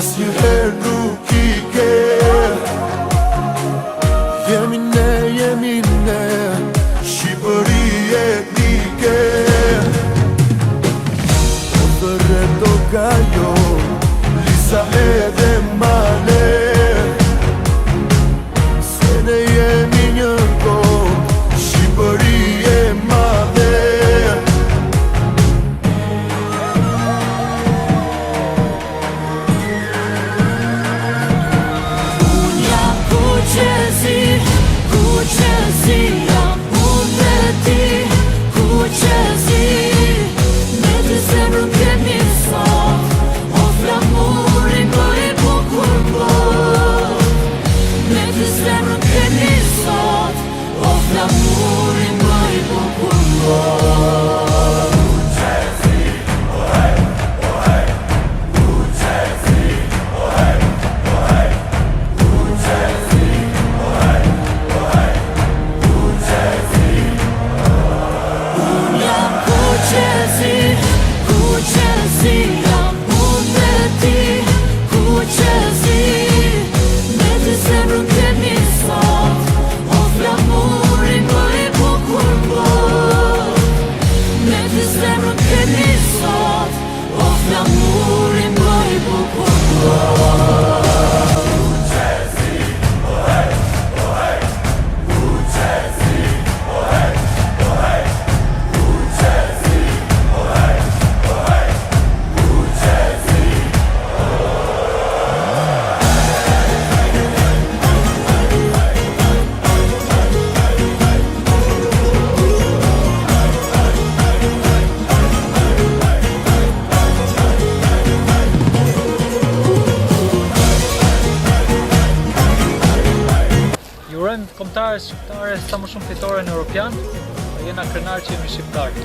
asnjëherë nuk i ke. Jemi ne, Shqipëri etnike. O thërre do gajo, Lisa edhe Male, se ne jemi një kohë, Shqipëri e madhe. Unë jam Kuqezi, Kuqezi jam unë dhe ti, Kuqezi. Me të zemrën kemi sot, o flamurin më i bukur plot. Me të zemrën kemi sot, o flamurin më i bukur plot. Kuqezi, Kuqezi jam unë dhe ti, Kuqezi. Me të zemrën kemi sot, o flamurin më i bukur plot. Me të zemrën kemi sot, o flamurin më i bukur plot. Ju urojmë kombëtarës shqiptare sa më shumë fitore në Europian, jena krenar që jemi shqiptarë.